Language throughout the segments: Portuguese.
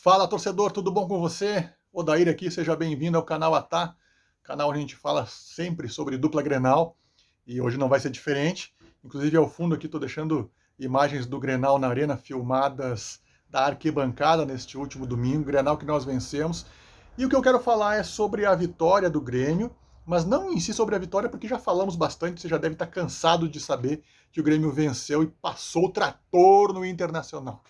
Fala, torcedor, tudo bom com você? Odair aqui, seja bem-vindo ao canal Atá, canal onde a gente fala sempre sobre dupla Grenal, e hoje não vai ser diferente. Inclusive, ao fundo aqui estou deixando imagens do Grenal na Arena, filmadas da arquibancada neste último domingo, Grenal que nós vencemos. E o que eu quero falar é sobre a vitória do Grêmio, mas não em si sobre a vitória, porque já falamos bastante, você já deve estar cansado de saber que o Grêmio venceu e passou o trator no Internacional.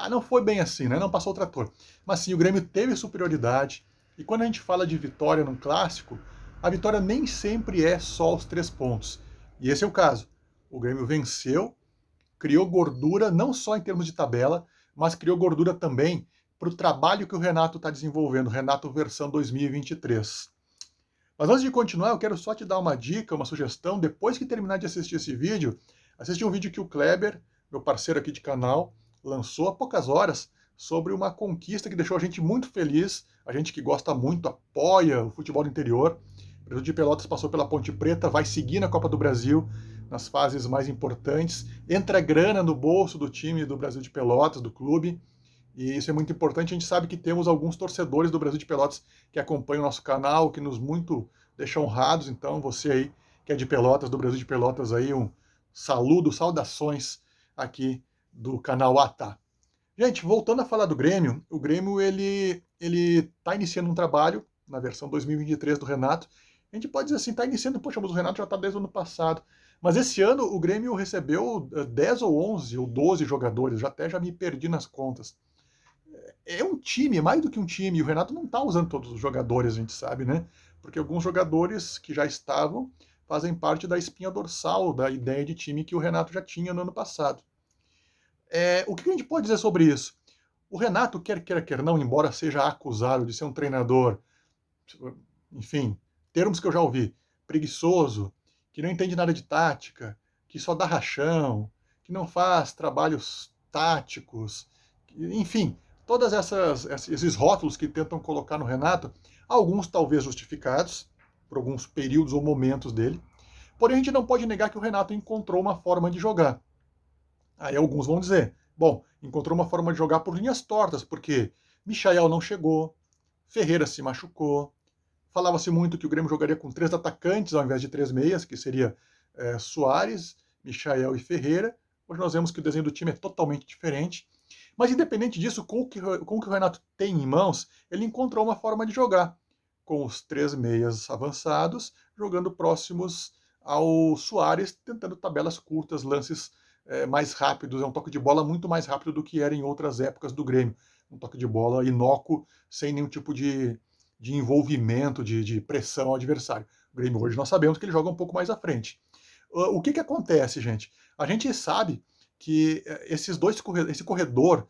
Não foi bem assim, né? Não passou o trator. Mas sim, o Grêmio teve superioridade. E quando a gente fala de vitória num clássico, a vitória nem sempre é só os 3 pontos. E esse é o caso. O Grêmio venceu, criou gordura não só em termos de tabela, mas criou gordura também para o trabalho que o Renato está desenvolvendo, Renato versão 2023. Mas antes de continuar, eu quero só te dar uma dica, uma sugestão. Depois que terminar de assistir esse vídeo, assiste um vídeo que o Kleber, meu parceiro aqui de canal, lançou há poucas horas sobre uma conquista que deixou a gente muito feliz, a gente que gosta muito, apoia o futebol do interior. O Brasil de Pelotas passou pela Ponte Preta, vai seguir na Copa do Brasil, nas fases mais importantes, entra grana no bolso do time do Brasil de Pelotas, do clube, e isso é muito importante. A gente sabe que temos alguns torcedores do Brasil de Pelotas que acompanham o nosso canal, que nos muito deixam honrados. Então, você aí que é de Pelotas, do Brasil de Pelotas, aí um saludo, saudações aqui do canal Atá. Gente, voltando a falar do Grêmio, o Grêmio ele está iniciando um trabalho na versão 2023 do Renato. A gente pode dizer assim, está iniciando, poxa, mas o Renato já está desde o ano passado. Mas esse ano o Grêmio recebeu 10 ou 11 ou 12 jogadores, já me perdi nas contas. É um time, mais do que um time, e o Renato não está usando todos os jogadores, a gente sabe, né? Porque alguns jogadores que já estavam fazem parte da espinha dorsal da ideia de time que o Renato já tinha no ano passado. O que a gente pode dizer sobre isso? O Renato, quer queira, quer não, embora seja acusado de ser um treinador, enfim, termos que eu já ouvi, preguiçoso, que não entende nada de tática, que só dá rachão, que não faz trabalhos táticos, enfim, todas esses rótulos que tentam colocar no Renato, alguns talvez justificados, por alguns períodos ou momentos dele, porém a gente não pode negar que o Renato encontrou uma forma de jogar. Aí alguns vão dizer, bom, encontrou uma forma de jogar por linhas tortas, porque Michael não chegou, Ferreira se machucou, falava-se muito que o Grêmio jogaria com 3 atacantes ao invés de 3 meias, que seria Soares, Michael e Ferreira. Hoje nós vemos que o desenho do time é totalmente diferente. Mas independente disso, com o que o Renato tem em mãos, ele encontrou uma forma de jogar, com os 3 meias avançados, jogando próximos ao Soares, tentando tabelas curtas, lances mais rápidos. É um toque de bola muito mais rápido do que era em outras épocas do Grêmio. Um toque de bola inócuo, sem nenhum tipo de envolvimento, de pressão ao adversário. O Grêmio hoje nós sabemos que ele joga um pouco mais à frente. O que acontece, gente? A gente sabe que esse corredor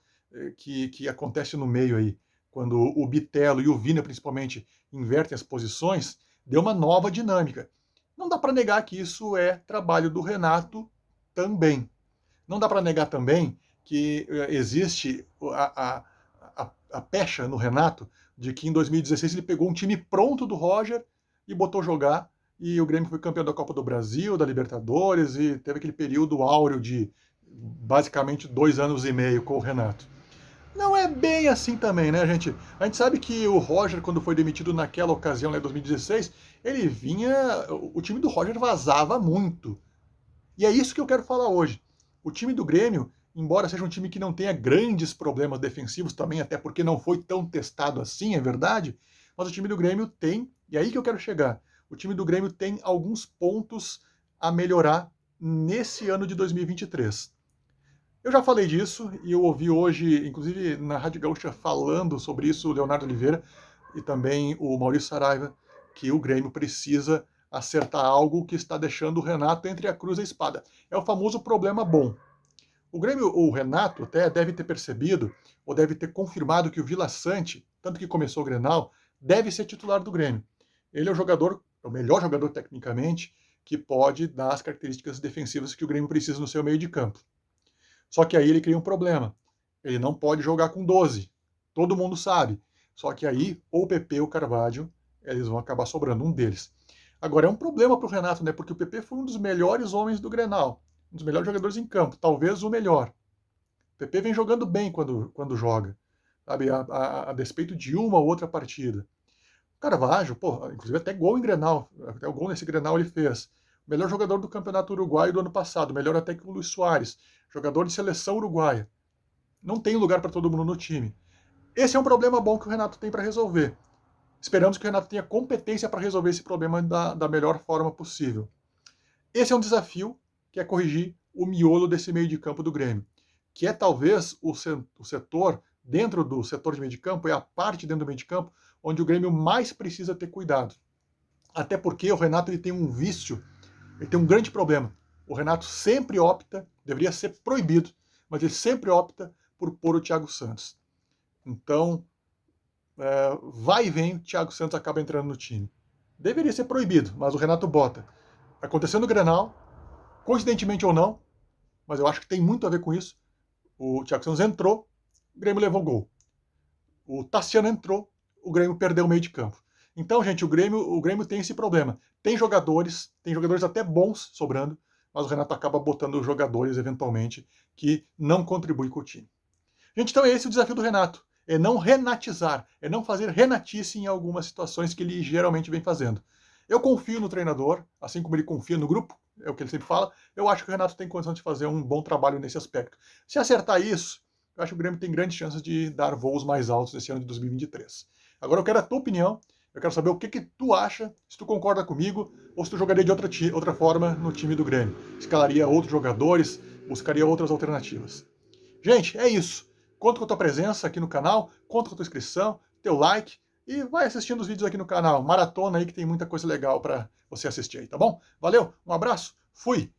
que acontece no meio aí, quando o Bitelo e o Vina, principalmente, invertem as posições, deu uma nova dinâmica. Não dá para negar que isso é trabalho do Renato também. Não dá para negar também que existe a pecha no Renato de que em 2016 ele pegou um time pronto do Roger e botou jogar, e o Grêmio foi campeão da Copa do Brasil, da Libertadores, e teve aquele período áureo de basicamente 2 anos e meio com o Renato. Não é bem assim também, né, gente? A gente sabe que o Roger, quando foi demitido naquela ocasião, em 2016, ele vinha. O time do Roger vazava muito. E é isso que eu quero falar hoje. O time do Grêmio, embora seja um time que não tenha grandes problemas defensivos também, até porque não foi tão testado assim, é verdade, mas o time do Grêmio tem, e é aí que eu quero chegar, o time do Grêmio tem alguns pontos a melhorar nesse ano de 2023. Eu já falei disso e eu ouvi hoje, inclusive na Rádio Gaúcha, falando sobre isso o Leonardo Oliveira e também o Maurício Saraiva, que o Grêmio precisa acertar algo que está deixando o Renato entre a cruz e a espada. É o famoso problema bom. O Grêmio, o Renato até deve ter percebido, ou deve ter confirmado que o Vila Sante, tanto que começou o Grenal, deve ser titular do Grêmio. Ele é o jogador, é o melhor jogador tecnicamente, que pode dar as características defensivas que o Grêmio precisa no seu meio de campo. Só que aí ele cria um problema. Ele não pode jogar com 12. Todo mundo sabe. Só que aí, ou o PP ou o Carvalho, eles vão acabar sobrando um deles. Agora, é um problema para o Renato, né? Porque o PP foi um dos melhores homens do Grenal. Um dos melhores jogadores em campo. Talvez o melhor. O PP vem jogando bem quando joga. sabe, a despeito de uma ou outra partida. O Carvalho, pô, inclusive até gol em Grenal, até o gol nesse Grenal ele fez. Melhor jogador do Campeonato Uruguaio do ano passado, melhor até que o Luis Soares, jogador de seleção uruguaia. Não tem lugar para todo mundo no time. Esse é um problema bom que o Renato tem para resolver. Esperamos que o Renato tenha competência para resolver esse problema da melhor forma possível. Esse é um desafio, que é corrigir o miolo desse meio de campo do Grêmio, que é talvez o setor, dentro do setor de meio de campo, é a parte dentro do meio de campo onde o Grêmio mais precisa ter cuidado. Até porque o Renato ele tem um vício, ele tem um grande problema. O Renato sempre opta, deveria ser proibido, mas ele sempre opta por pôr o Thiago Santos. Então, vai e vem, o Thiago Santos acaba entrando no time. Deveria ser proibido, mas o Renato bota. Aconteceu no Grenal, coincidentemente ou não, mas eu acho que tem muito a ver com isso. O Thiago Santos entrou, o Grêmio levou gol. O Tassiano entrou, o Grêmio perdeu o meio de campo. Então, gente, o Grêmio tem esse problema. Tem jogadores até bons sobrando, mas o Renato acaba botando jogadores, eventualmente, que não contribuem com o time. Gente, então é esse o desafio do Renato. É não renatizar, é não fazer renatice em algumas situações que ele geralmente vem fazendo. Eu confio no treinador, assim como ele confia no grupo, é o que ele sempre fala. Eu acho que o Renato tem condição de fazer um bom trabalho nesse aspecto. Se acertar isso, eu acho que o Grêmio tem grandes chances de dar voos mais altos nesse ano de 2023. Agora eu quero a tua opinião, eu quero saber o que tu acha, se tu concorda comigo, ou se tu jogaria de outra forma no time do Grêmio. Escalaria outros jogadores, buscaria outras alternativas. Gente, é isso. Conto com a tua presença aqui no canal, conto com a tua inscrição, teu like e vai assistindo os vídeos aqui no canal. Maratona aí que tem muita coisa legal para você assistir aí, tá bom? Valeu, um abraço, fui!